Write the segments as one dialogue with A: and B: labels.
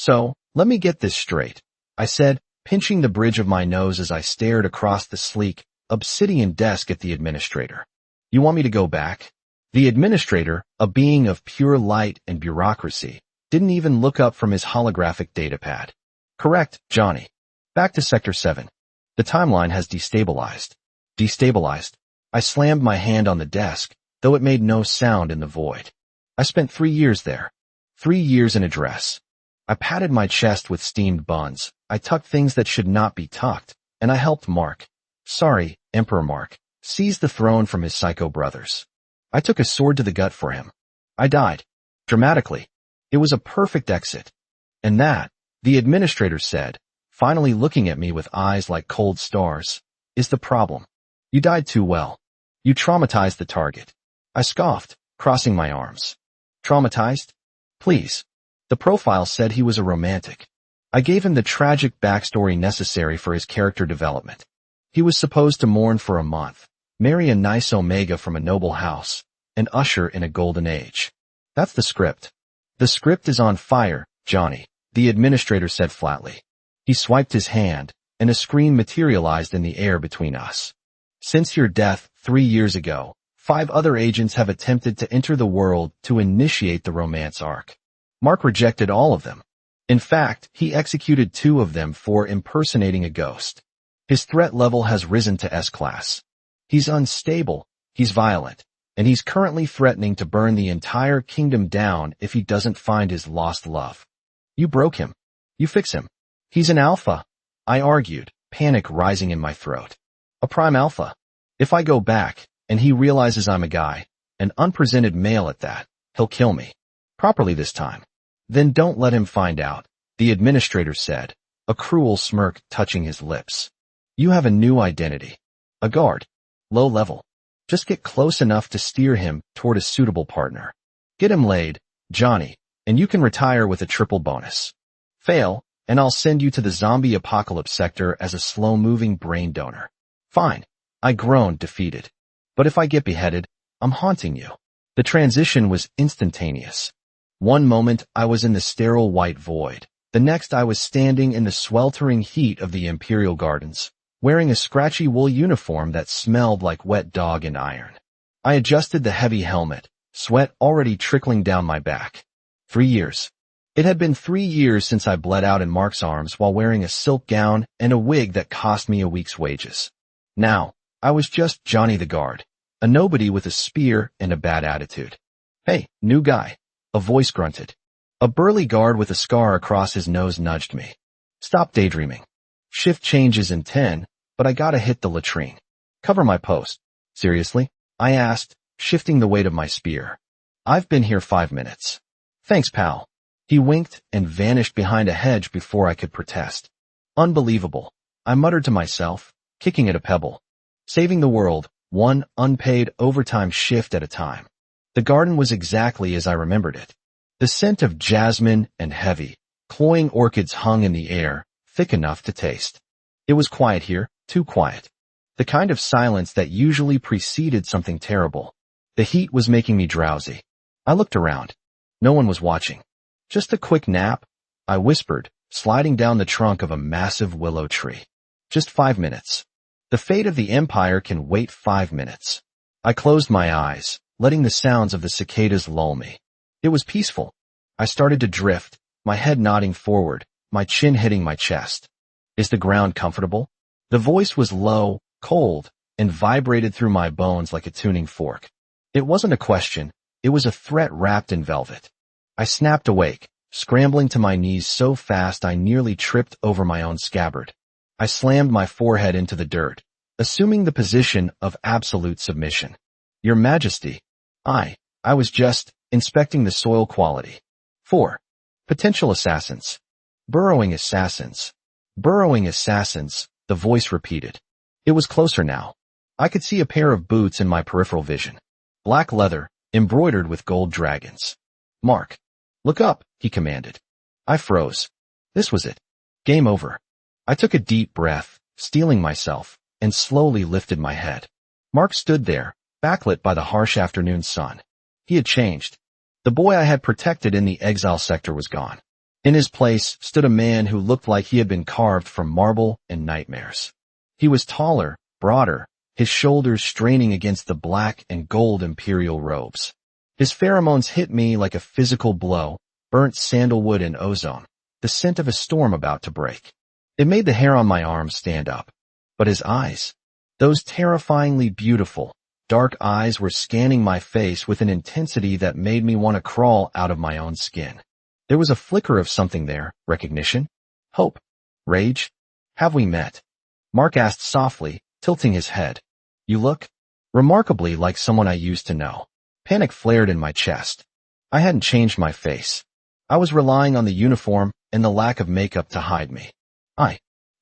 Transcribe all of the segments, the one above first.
A: So, let me get this straight, I said, pinching the bridge of my nose as I stared across the sleek, obsidian desk at the administrator. You want me to go back? The administrator, a being of pure light and bureaucracy, didn't even look up from his holographic datapad. Correct, Johnny. Back to Sector 7. The timeline has destabilized. Destabilized. I slammed my hand on the desk, though it made no sound in the void. I spent 3 years there. 3 years in a dress. I patted my chest with steamed buns, I tucked things that should not be tucked, and I helped Mark. Sorry, Emperor Mark. Seize the throne from his psycho brothers. I took a sword to the gut for him. I died. Dramatically. It was a perfect exit. And that, the administrator said, finally looking at me with eyes like cold stars, is the problem. You died too well. You traumatized the target. I scoffed, crossing my arms. Traumatized? Please. The profile said he was a romantic. I gave him the tragic backstory necessary for his character development. He was supposed to mourn for a month, marry a nice Omega from a noble house, and usher in a golden age. That's the script. The script is on fire, Johnny, the administrator said flatly. He swiped his hand, and a screen materialized in the air between us. Since your death 3 years ago, 5 other agents have attempted to enter the world to initiate the romance arc. Mark rejected all of them. In fact, he executed 2 of them for impersonating a ghost. His threat level has risen to S-class. He's unstable, he's violent, and he's currently threatening to burn the entire kingdom down if he doesn't find his lost love. You broke him. You fix him. He's an alpha, I argued, panic rising in my throat. A prime alpha. If I go back, and he realizes I'm a guy, an unpresented male at that, he'll kill me. Properly this time. Then don't let him find out, the administrator said, a cruel smirk touching his lips. You have a new identity. A guard. Low level. Just get close enough to steer him toward a suitable partner. Get him laid, Johnny, and you can retire with a triple bonus. Fail, and I'll send you to the zombie apocalypse sector as a slow-moving brain donor. Fine. I groaned, defeated. But if I get beheaded, I'm haunting you. The transition was instantaneous. One moment I was in the sterile white void. The next I was standing in the sweltering heat of the Imperial Gardens, wearing a scratchy wool uniform that smelled like wet dog and iron. I adjusted the heavy helmet, sweat already trickling down my back. 3 years. It had been 3 years since I bled out in Mark's arms while wearing a silk gown and a wig that cost me a week's wages. Now, I was just Johnny the Guard, a nobody with a spear and a bad attitude. Hey, new guy. A voice grunted. A burly guard with a scar across his nose nudged me. Stop daydreaming. Shift changes in 10, but I gotta hit the latrine. Cover my post. Seriously? I asked, shifting the weight of my spear. I've been here 5 minutes. Thanks, pal. He winked and vanished behind a hedge before I could protest. Unbelievable. I muttered to myself, kicking at a pebble. Saving the world, one unpaid overtime shift at a time. The garden was exactly as I remembered it. The scent of jasmine and heavy, cloying orchids hung in the air, thick enough to taste. It was quiet here, too quiet. The kind of silence that usually preceded something terrible. The heat was making me drowsy. I looked around. No one was watching. Just a quick nap, I whispered, sliding down the trunk of a massive willow tree. Just 5 minutes. The fate of the Empire can wait 5 minutes. I closed my eyes, letting the sounds of the cicadas lull me. It was peaceful. I started to drift, my head nodding forward, my chin hitting my chest. Is the ground comfortable? The voice was low, cold, and vibrated through my bones like a tuning fork. It wasn't a question, it was a threat wrapped in velvet. I snapped awake, scrambling to my knees so fast I nearly tripped over my own scabbard. I slammed my forehead into the dirt, assuming the position of absolute submission. Your Majesty. I was just inspecting the soil quality. 4. Potential assassins. Burrowing assassins. Burrowing assassins, the voice repeated. It was closer now. I could see a pair of boots in my peripheral vision. Black leather, embroidered with gold dragons. Mark. Look up, he commanded. I froze. This was it. Game over. I took a deep breath, steeling myself, and slowly lifted my head. Mark stood there, backlit by the harsh afternoon sun. He had changed. The boy I had protected in the exile sector was gone. In his place stood a man who looked like he had been carved from marble and nightmares. He was taller, broader, his shoulders straining against the black and gold imperial robes. His pheromones hit me like a physical blow, burnt sandalwood and ozone, the scent of a storm about to break. It made the hair on my arms stand up. But his eyes, those terrifyingly beautiful, dark eyes were scanning my face with an intensity that made me want to crawl out of my own skin. There was a flicker of something there, recognition, hope, rage. Have we met? Mark asked softly, tilting his head. You look remarkably like someone I used to know. Panic flared in my chest. I hadn't changed my face. I was relying on the uniform and the lack of makeup to hide me.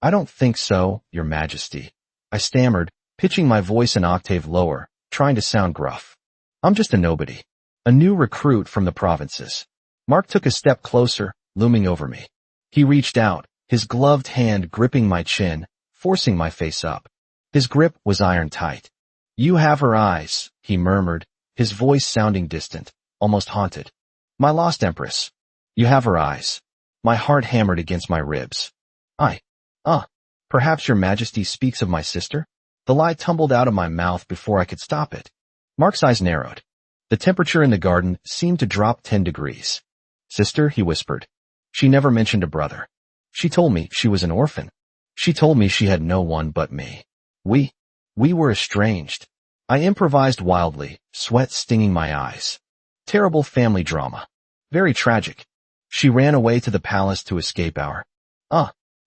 A: I don't think so, Your Majesty. I stammered, pitching my voice an octave lower, trying to sound gruff. I'm just a nobody. A new recruit from the provinces. Mark took a step closer, looming over me. He reached out, his gloved hand gripping my chin, forcing my face up. His grip was iron tight. You have her eyes, he murmured, his voice sounding distant, almost haunted. My lost empress. You have her eyes. My heart hammered against my ribs. Perhaps Your Majesty speaks of my sister? The lie tumbled out of my mouth before I could stop it. Mark's eyes narrowed. The temperature in the garden seemed to drop 10 degrees. Sister, he whispered. She never mentioned a brother. She told me she was an orphan. She told me she had no one but me. We were estranged. I improvised wildly, sweat stinging my eyes. Terrible family drama. Very tragic. She ran away to the palace to escape our,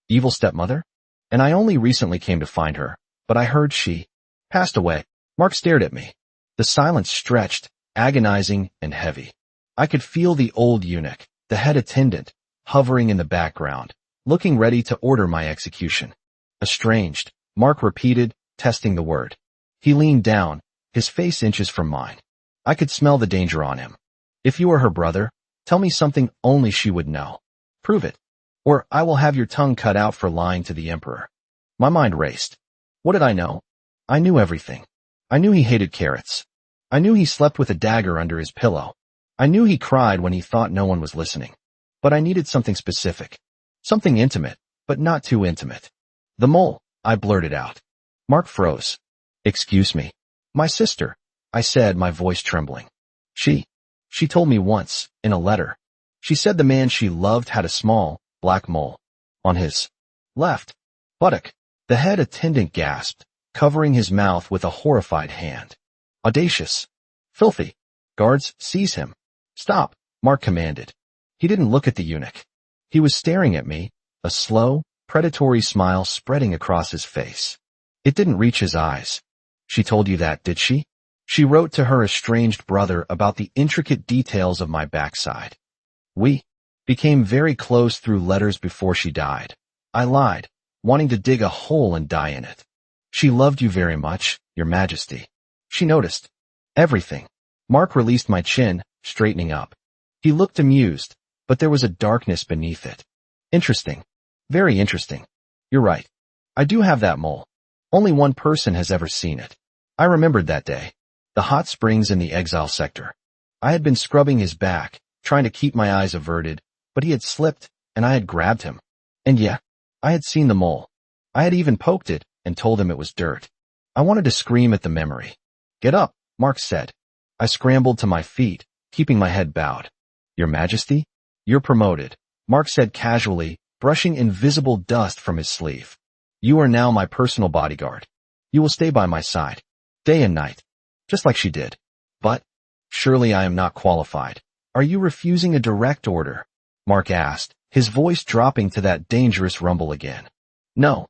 A: evil stepmother? And I only recently came to find her, but I heard she passed away. Mark stared at me. The silence stretched, agonizing and heavy. I could feel the old eunuch, the head attendant, hovering in the background, looking ready to order my execution. Estranged, Mark repeated, testing the word. He leaned down, his face inches from mine. I could smell the danger on him. If you are her brother, tell me something only she would know. Prove it. Or I will have your tongue cut out for lying to the emperor. My mind raced. What did I know? I knew everything. I knew he hated carrots. I knew he slept with a dagger under his pillow. I knew he cried when he thought no one was listening. But I needed something specific. Something intimate, but not too intimate. The mole, I blurted out. Mark froze. Excuse me. My sister, I said, my voice trembling. She told me once, in a letter. She said the man she loved had a small, black mole on his left buttock. The head attendant gasped, covering his mouth with a horrified hand. Audacious. Filthy. Guards, seize him. Stop, Mark commanded. He didn't look at the eunuch. He was staring at me, a slow, predatory smile spreading across his face. It didn't reach his eyes. She told you that, did she? She wrote to her estranged brother about the intricate details of my backside. We became very close through letters before she died. I lied, wanting to dig a hole and die in it. She loved you very much, Your Majesty. She noticed. Everything. Mark released my chin, straightening up. He looked amused, but there was a darkness beneath it. Interesting. Very interesting. You're right. I do have that mole. Only one person has ever seen it. I remembered that day. The hot springs in the exile sector. I had been scrubbing his back, trying to keep my eyes averted, but he had slipped, and I had grabbed him. And yeah, I had seen the mole. I had even poked it and told him it was dirt. I wanted to scream at the memory. Get up, Mark said. I scrambled to my feet, keeping my head bowed. Your Majesty? You're promoted, Mark said casually, brushing invisible dust from his sleeve. You are now my personal bodyguard. You will stay by my side, day and night, just like she did. But, surely I am not qualified. Are you refusing a direct order? Mark asked, his voice dropping to that dangerous rumble again. No,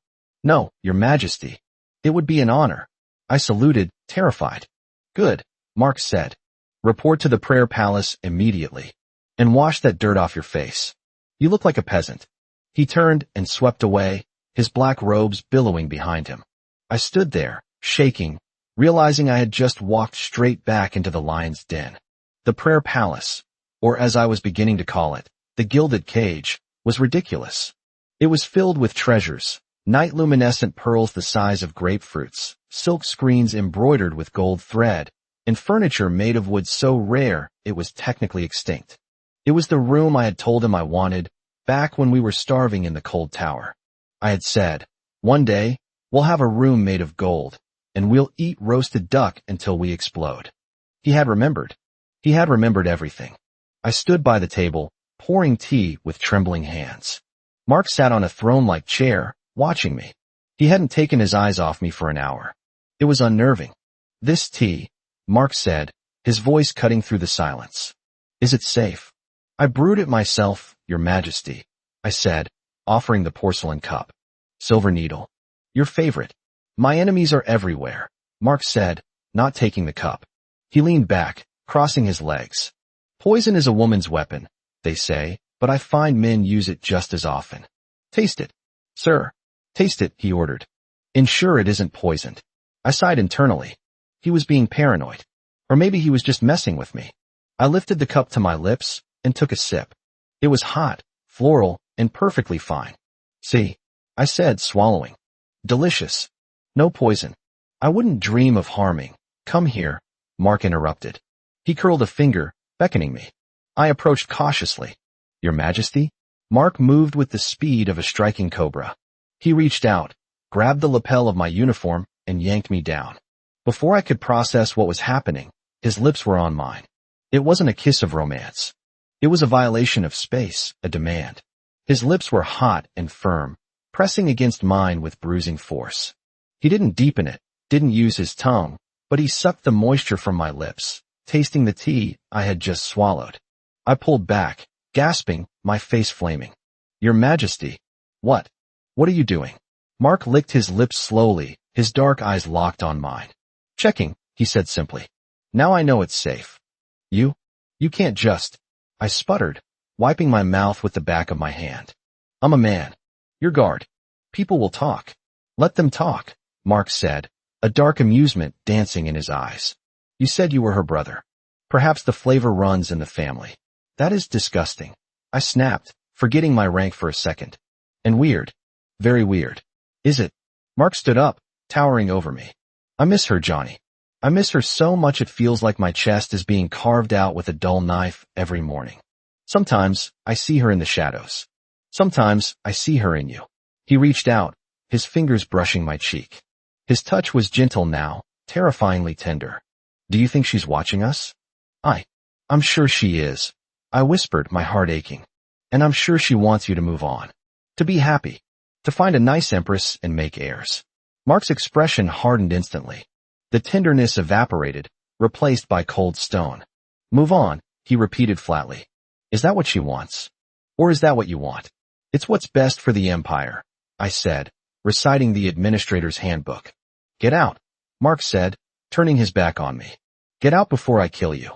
A: Your Majesty. It would be an honor. I saluted, terrified. Good, Mark said. Report to the prayer palace immediately. And wash that dirt off your face. You look like a peasant. He turned and swept away, his black robes billowing behind him. I stood there, shaking, realizing I had just walked straight back into the lion's den. The prayer palace, or as I was beginning to call it, the gilded cage, was ridiculous. It was filled with treasures, night-luminescent pearls the size of grapefruits, silk screens embroidered with gold thread, and furniture made of wood so rare it was technically extinct. It was the room I had told him I wanted, back when we were starving in the cold tower. I had said, one day, we'll have a room made of gold, and we'll eat roasted duck until we explode. He had remembered. He had remembered everything. I stood by the table, pouring tea with trembling hands. Mark sat on a throne-like chair, watching me. He hadn't taken his eyes off me for an hour. It was unnerving. This tea, Mark said, his voice cutting through the silence. Is it safe? I brewed it myself, Your Majesty, I said, offering the porcelain cup. Silver Needle. Your favorite. My enemies are everywhere, Mark said, not taking the cup. He leaned back, crossing his legs. Poison is a woman's weapon, they say, but I find men use it just as often. Taste it. Sir. Taste it, he ordered. Ensure it isn't poisoned. I sighed internally. He was being paranoid. Or maybe he was just messing with me. I lifted the cup to my lips and took a sip. It was hot, floral, and perfectly fine. See, I said, swallowing. Delicious. No poison. I wouldn't dream of harming. Come here, Mark interrupted. He curled a finger, beckoning me. I approached cautiously. Your Majesty? Mark moved with the speed of a striking cobra. He reached out, grabbed the lapel of my uniform, and yanked me down. Before I could process what was happening, his lips were on mine. It wasn't a kiss of romance. It was a violation of space, a demand. His lips were hot and firm, pressing against mine with bruising force. He didn't deepen it, didn't use his tongue, but he sucked the moisture from my lips, tasting the tea I had just swallowed. I pulled back, gasping, my face flaming. Your Majesty. What? What are you doing? Mark licked his lips slowly, his dark eyes locked on mine. Checking, he said simply. Now I know it's safe. You can't just. I sputtered, wiping my mouth with the back of my hand. I'm a man. Your guard. People will talk. Let them talk, Mark said, a dark amusement dancing in his eyes. You said you were her brother. Perhaps the flavor runs in the family. That is disgusting. I snapped, forgetting my rank for a second. And weird. Very weird. Is it? Mark stood up, towering over me. I miss her, Johnny. I miss her so much it feels like my chest is being carved out with a dull knife every morning. Sometimes I see her in the shadows. Sometimes I see her in you. He reached out, his fingers brushing my cheek. His touch was gentle now, terrifyingly tender. Do you think she's watching us? I'm sure she is. I whispered, my heart aching. And I'm sure she wants you to move on. To be happy. To find a nice empress and make heirs. Mark's expression hardened instantly. The tenderness evaporated, replaced by cold stone. Move on, he repeated flatly. Is that what she wants? Or is that what you want? It's what's best for the empire, I said, reciting the administrator's handbook. Get out, Mark said, turning his back on me. Get out before I kill you.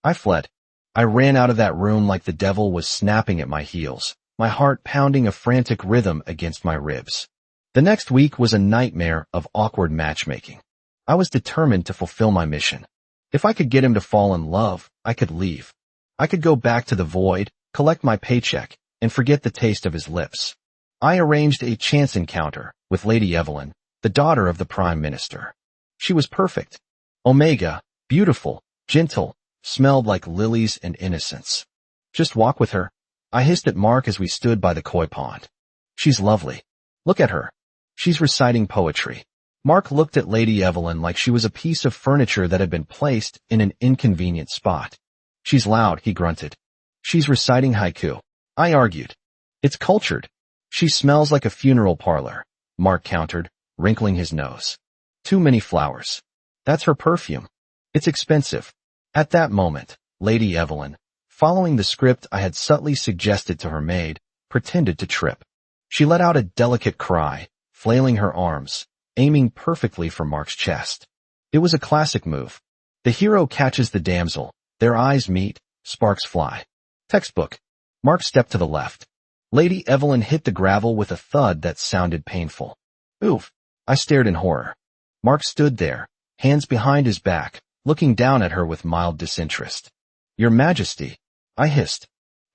A: I fled. I ran out of that room like the devil was snapping at my heels, my heart pounding a frantic rhythm against my ribs. The next week was a nightmare of awkward matchmaking. I was determined to fulfill my mission. If I could get him to fall in love, I could leave. I could go back to the void, collect my paycheck, and forget the taste of his lips. I arranged a chance encounter with Lady Evelyn, the daughter of the Prime Minister. She was perfect. Omega, beautiful, gentle, smelled like lilies and innocence. Just walk with her, I hissed at Mark as we stood by the koi pond. She's lovely. Look at her. She's reciting poetry. Mark looked at Lady Evelyn like she was a piece of furniture that had been placed in an inconvenient spot. She's loud, he grunted. She's reciting haiku. I argued. It's cultured. She smells like a funeral parlor, Mark countered, wrinkling his nose. Too many flowers. That's her perfume. It's expensive. At that moment, Lady Evelyn, following the script I had subtly suggested to her maid, pretended to trip. She let out a delicate cry, flailing her arms, aiming perfectly for Mark's chest. It was a classic move. The hero catches the damsel, their eyes meet, sparks fly. Textbook. Mark stepped to the left. Lady Evelyn hit the gravel with a thud that sounded painful. Oof. I stared in horror. Mark stood there, hands behind his back, looking down at her with mild disinterest. Your Majesty, I hissed.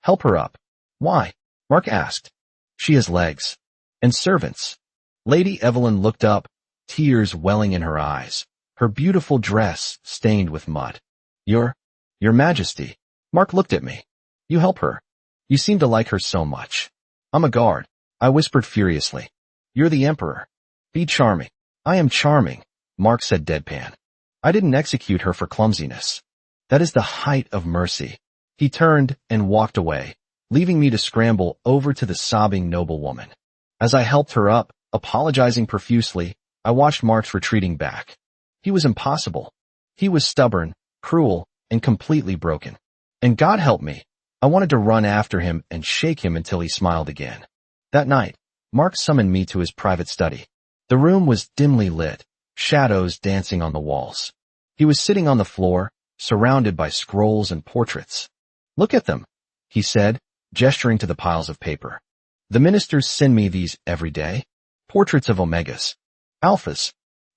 A: Help her up. Why? Mark asked. She has legs. And servants. Lady Evelyn looked up, tears welling in her eyes, her beautiful dress stained with mud. Your Majesty. Mark looked at me. You help her. You seem to like her so much. I'm a guard, I whispered furiously. You're the emperor. Be charming. I am charming, Mark said deadpan. I didn't execute her for clumsiness. That is the height of mercy. He turned and walked away, leaving me to scramble over to the sobbing noblewoman. As I helped her up, apologizing profusely, I watched Mark's retreating back. He was impossible. He was stubborn, cruel, and completely broken. And God help me, I wanted to run after him and shake him until he smiled again. That night, Mark summoned me to his private study. The room was dimly lit, shadows dancing on the walls. He was sitting on the floor, surrounded by scrolls and portraits. Look at them, he said, gesturing to the piles of paper. The ministers send me these every day. Portraits of omegas, alphas,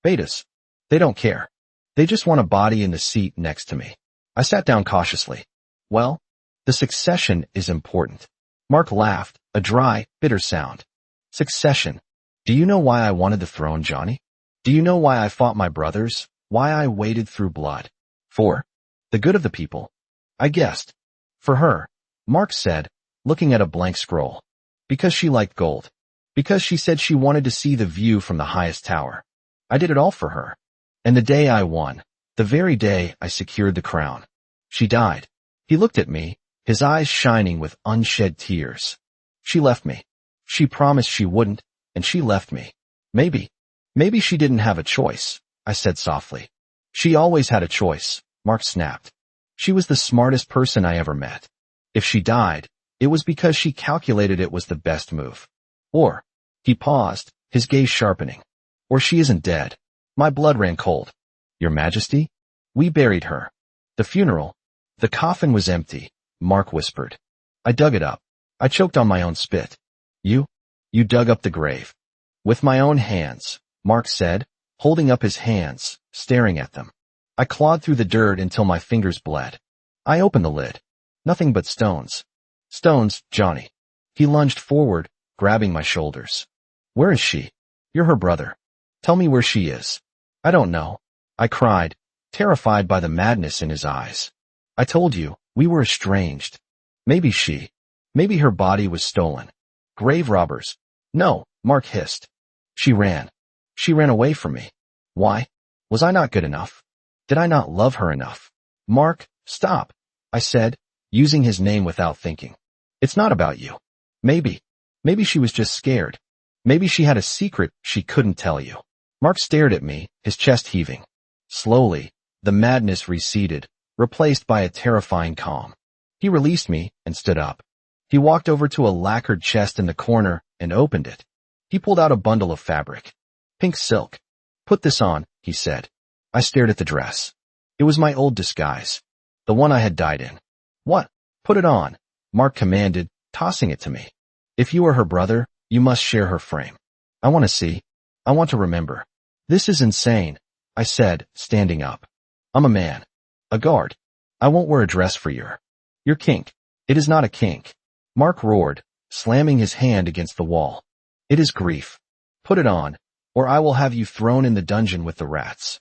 A: betas. They don't care. They just want a body in the seat next to me. I sat down cautiously. Well, the succession is important. Mark laughed, a dry, bitter sound. Succession. Do you know why I wanted the throne, Johnny? Do you know why I fought my brothers? Why I waded through blood? For the good of the people. I guessed. For her, Mark said, looking at a blank scroll. Because she liked gold. Because she said she wanted to see the view from the highest tower. I did it all for her. And the day I won, the very day I secured the crown, she died. He looked at me, his eyes shining with unshed tears. She left me. She promised she wouldn't, and she left me. Maybe she didn't have a choice, I said softly. She always had a choice, Mark snapped. She was the smartest person I ever met. If she died, it was because she calculated it was the best move. Or, he paused, his gaze sharpening. Or she isn't dead. My blood ran cold. Your Majesty? We buried her. The funeral. The coffin was empty, Mark whispered. I dug it up. I choked on my own spit. You dug up the grave. With my own hands, Mark said, holding up his hands, staring at them. I clawed through the dirt until my fingers bled. I opened the lid. Nothing but stones. Stones, Johnny. He lunged forward, grabbing my shoulders. Where is she? You're her brother. Tell me where she is. I don't know. I cried, terrified by the madness in his eyes. I told you, we were estranged. Maybe her body was stolen. Grave robbers. No, Mark hissed. She ran. She ran away from me. Why? Was I not good enough? Did I not love her enough? Mark, stop, I said, using his name without thinking. It's not about you. Maybe she was just scared. Maybe she had a secret she couldn't tell you. Mark stared at me, his chest heaving. Slowly, the madness receded, replaced by a terrifying calm. He released me and stood up. He walked over to a lacquered chest in the corner and opened it. He pulled out a bundle of fabric. Pink silk. Put this on, he said. I stared at the dress. It was my old disguise. The one I had died in. What? Put it on, Mark commanded, tossing it to me. If you are her brother, you must share her frame. I want to see. I want to remember. This is insane, I said, standing up. I'm a man. A guard. I won't wear a dress for your kink. It is not a kink. Mark roared, slamming his hand against the wall. It is grief. Put it on, or I will have you thrown in the dungeon with the rats.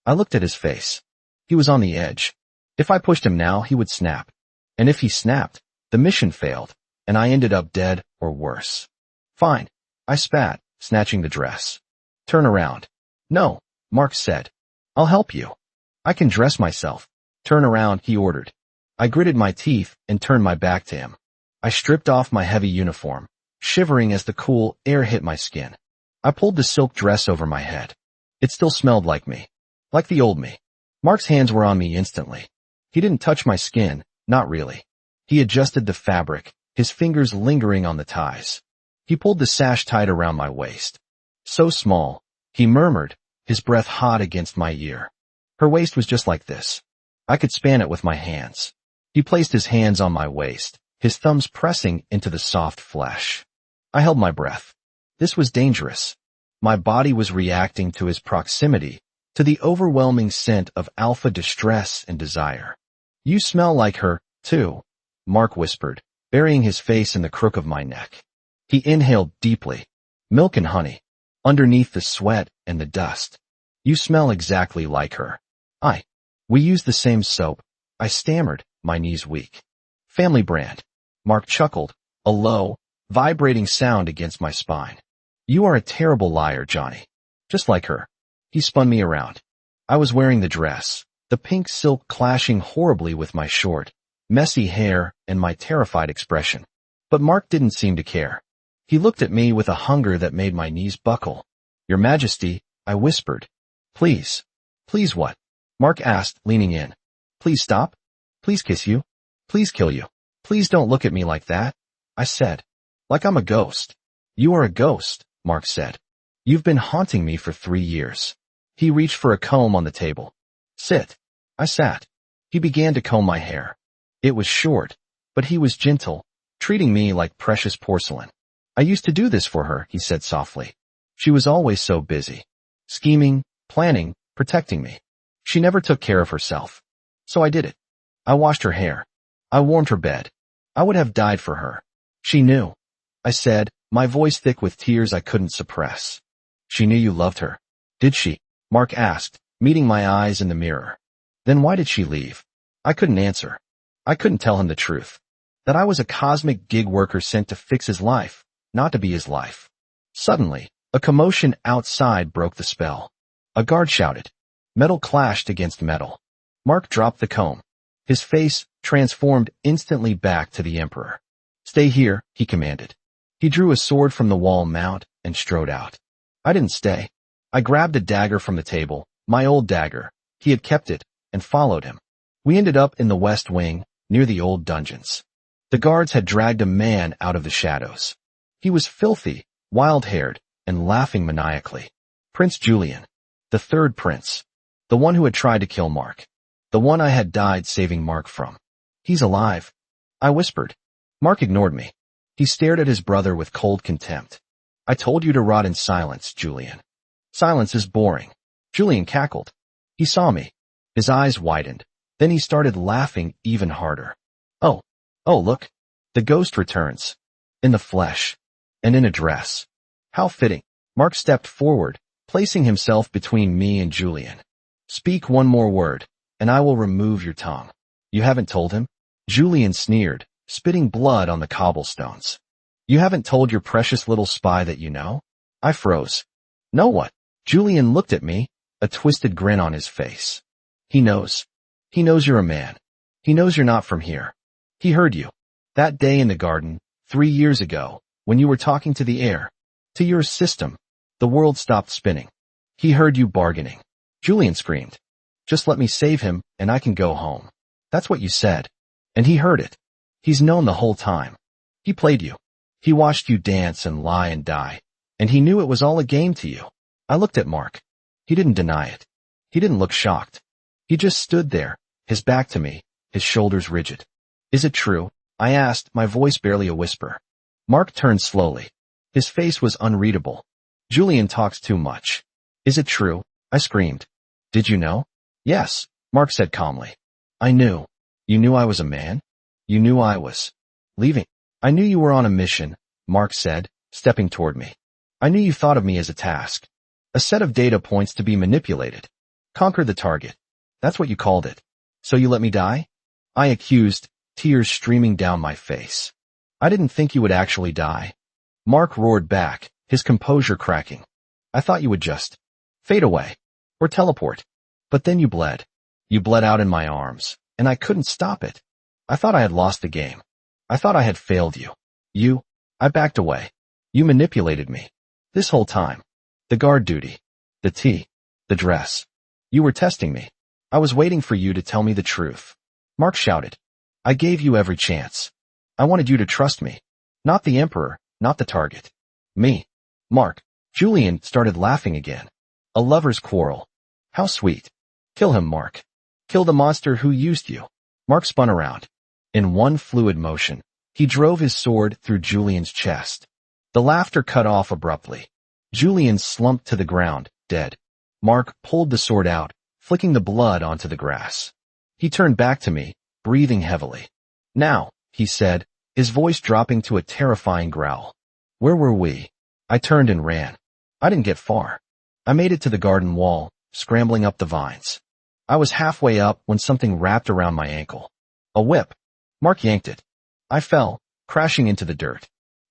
A: I looked at his face. He was on the edge. If I pushed him now, he would snap. And if he snapped, the mission failed, and I ended up dead or worse. Fine, I spat, snatching the dress. Turn around. No, Mark said. I'll help you. I can dress myself. Turn around, he ordered. I gritted my teeth and turned my back to him. I stripped off my heavy uniform, shivering as the cool air hit my skin. I pulled the silk dress over my head. It still smelled like me. Like the old me. Mark's hands were on me instantly. He didn't touch my skin, not really. He adjusted the fabric, his fingers lingering on the ties. He pulled the sash tight around my waist. So small, he murmured, his breath hot against my ear. Her waist was just like this. I could span it with my hands. He placed his hands on my waist, his thumbs pressing into the soft flesh. I held my breath. This was dangerous. My body was reacting to his proximity, to the overwhelming scent of alpha distress and desire. You smell like her, too, Mark whispered, burying his face in the crook of my neck. He inhaled deeply. Milk and honey. Underneath the sweat and the dust. You smell exactly like her. We use the same soap. I stammered, my knees weak. Family brand. Mark chuckled, a low, vibrating sound against my spine. You are a terrible liar, Johnny. Just like her. He spun me around. I was wearing the dress, the pink silk clashing horribly with my short, messy hair and my terrified expression. But Mark didn't seem to care. He looked at me with a hunger that made my knees buckle. Your Majesty, I whispered. Please. Please what? Mark asked, leaning in. Please stop? Please kiss you? Please kill you? Please don't look at me like that, I said. Like I'm a ghost. You are a ghost, Mark said. You've been haunting me for 3 years. He reached for a comb on the table. Sit. I sat. He began to comb my hair. It was short, but he was gentle, treating me like precious porcelain. I used to do this for her, he said softly. She was always so busy. Scheming, planning, protecting me. She never took care of herself. So I did it. I washed her hair. I warmed her bed. I would have died for her. She knew. I said, my voice thick with tears I couldn't suppress. She knew you loved her. Did she? Mark asked, meeting my eyes in the mirror. Then why did she leave? I couldn't answer. I couldn't tell him the truth. That I was a cosmic gig worker sent to fix his life, not to be his life. Suddenly, a commotion outside broke the spell. A guard shouted. Metal clashed against metal. Mark dropped the comb. His face transformed instantly back to the Emperor. Stay here, he commanded. He drew a sword from the wall mount and strode out. I didn't stay. I grabbed a dagger from the table, my old dagger. He had kept it, and followed him. We ended up in the West Wing, near the old dungeons. The guards had dragged a man out of the shadows. He was filthy, wild-haired, and laughing maniacally. Prince Julian. The third prince. The one who had tried to kill Mark. The one I had died saving Mark from. He's alive. I whispered. Mark ignored me. He stared at his brother with cold contempt. I told you to rot in silence, Julian. Silence is boring. Julian cackled. He saw me. His eyes widened. Then he started laughing even harder. Oh, look. The ghost returns. In the flesh. And in a dress. How fitting. Mark stepped forward, placing himself between me and Julian. Speak one more word, and I will remove your tongue. You haven't told him? Julian sneered, spitting blood on the cobblestones. You haven't told your precious little spy that you know? I froze. Know what? Julian looked at me, a twisted grin on his face. He knows. He knows you're a man. He knows you're not from here. He heard you. That day in the garden, 3 years ago, when you were talking to the air. To your system. The world stopped spinning. He heard you bargaining. Julian screamed. Just let me save him, and I can go home. That's what you said. And he heard it. He's known the whole time. He played you. He watched you dance and lie and die. And he knew it was all a game to you. I looked at Mark. He didn't deny it. He didn't look shocked. He just stood there, his back to me, his shoulders rigid. Is it true? I asked, my voice barely a whisper. Mark turned slowly. His face was unreadable. Julian talks too much. Is it true? I screamed. Did you know? Yes, Mark said calmly. I knew. You knew I was a man? You knew I was leaving. I knew you were on a mission, Mark said, stepping toward me. I knew you thought of me as a task. A set of data points to be manipulated. Conquer the target. That's what you called it. So you let me die? I accused, tears streaming down my face. I didn't think you would actually die. Mark roared back, his composure cracking. I thought you would just fade away. Or teleport. But then you bled. You bled out in my arms, and I couldn't stop it. I thought I had lost the game. I thought I had failed you. I backed away. You manipulated me. This whole time. The guard duty. The tea. The dress. You were testing me. I was waiting for you to tell me the truth. Mark shouted. I gave you every chance. I wanted you to trust me. Not the Emperor, not the target. Me. Mark. Julian started laughing again. A lover's quarrel. How sweet. Kill him, Mark. Kill the monster who used you. Mark spun around. In one fluid motion, he drove his sword through Julian's chest. The laughter cut off abruptly. Julian slumped to the ground, dead. Mark pulled the sword out, flicking the blood onto the grass. He turned back to me, breathing heavily. Now, he said, his voice dropping to a terrifying growl. Where were we? I turned and ran. I didn't get far. I made it to the garden wall, scrambling up the vines. I was halfway up when something wrapped around my ankle. A whip. Mark yanked it. I fell, crashing into the dirt.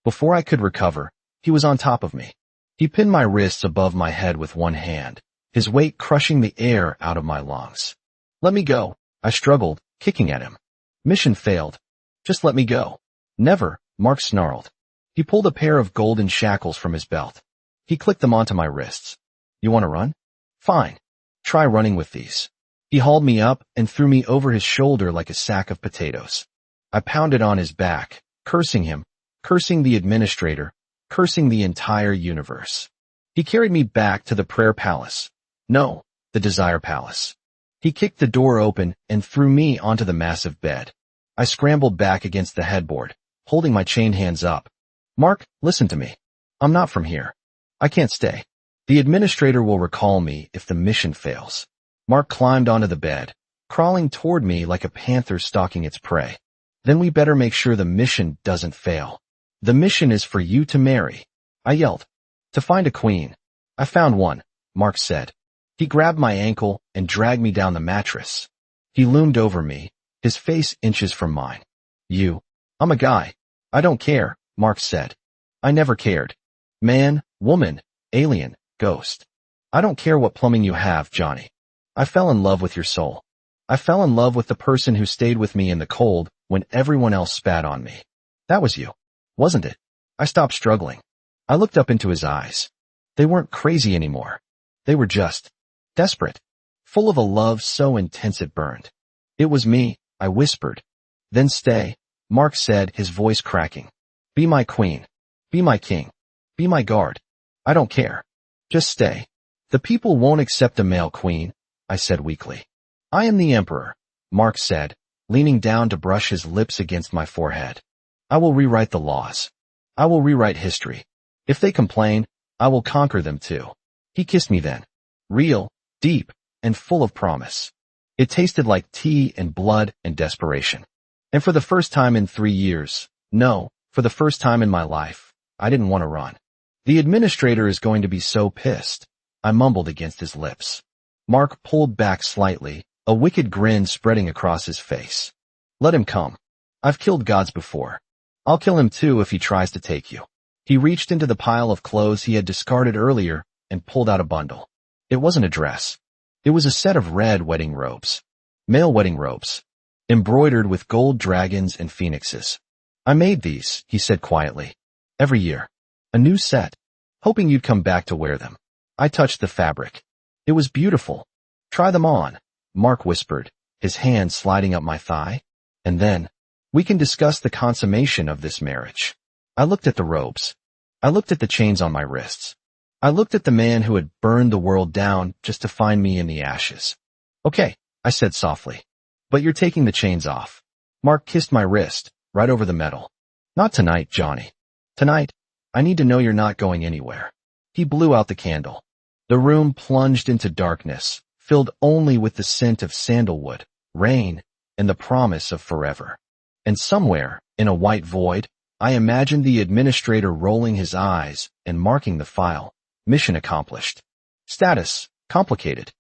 A: Before I could recover, he was on top of me. He pinned my wrists above my head with one hand, his weight crushing the air out of my lungs. Let me go, I struggled, kicking at him. Mission failed. Just let me go. Never, Mark snarled. He pulled a pair of golden shackles from his belt. He clicked them onto my wrists. You want to run? Fine. Try running with these. He hauled me up and threw me over his shoulder like a sack of potatoes. I pounded on his back, cursing him, cursing the administrator, cursing the entire universe. He carried me back to the prayer palace. No, the desire palace. He kicked the door open and threw me onto the massive bed. I scrambled back against the headboard, holding my chained hands up. Mark, listen to me. I'm not from here. I can't stay. The administrator will recall me if the mission fails. Mark climbed onto the bed, crawling toward me like a panther stalking its prey. Then we better make sure the mission doesn't fail. The mission is for you to marry. I yelled. To find a queen. I found one, Mark said. He grabbed my ankle and dragged me down the mattress. He loomed over me, his face inches from mine. I'm a guy. I don't care, Mark said. I never cared. Man, woman, alien, ghost. I don't care what plumbing you have, Johnny. I fell in love with your soul. I fell in love with the person who stayed with me in the cold when everyone else spat on me. That was you, wasn't it? I stopped struggling. I looked up into his eyes. They weren't crazy anymore. They were just desperate, full of a love so intense it burned. It was me, I whispered. Then stay, Mark said, his voice cracking. Be my queen. Be my king. Be my guard. I don't care. Just stay. The people won't accept a male queen, I said weakly. I am the emperor, Mark said, leaning down to brush his lips against my forehead. I will rewrite the laws. I will rewrite history. If they complain, I will conquer them too. He kissed me then. Real, deep, and full of promise. It tasted like tea and blood and desperation. And for the first time in 3 years, no, for the first time in my life, I didn't want to run. The administrator is going to be so pissed, I mumbled against his lips. Mark pulled back slightly, a wicked grin spreading across his face. Let him come. I've killed gods before. I'll kill him too if he tries to take you. He reached into the pile of clothes he had discarded earlier and pulled out a bundle. It wasn't a dress. It was a set of red wedding robes. Male wedding robes. Embroidered with gold dragons and phoenixes. I made these, he said quietly. Every year. A new set. Hoping you'd come back to wear them. I touched the fabric. It was beautiful. Try them on, Mark whispered, his hand sliding up my thigh. And then, we can discuss the consummation of this marriage. I looked at the robes. I looked at the chains on my wrists. I looked at the man who had burned the world down just to find me in the ashes. Okay, I said softly. But you're taking the chains off. Mark kissed my wrist, right over the metal. Not tonight, Johnny. Tonight, I need to know you're not going anywhere. He blew out the candle. The room plunged into darkness, filled only with the scent of sandalwood, rain, and the promise of forever. And somewhere, in a white void, I imagined the administrator rolling his eyes and marking the file. Mission accomplished. Status, complicated.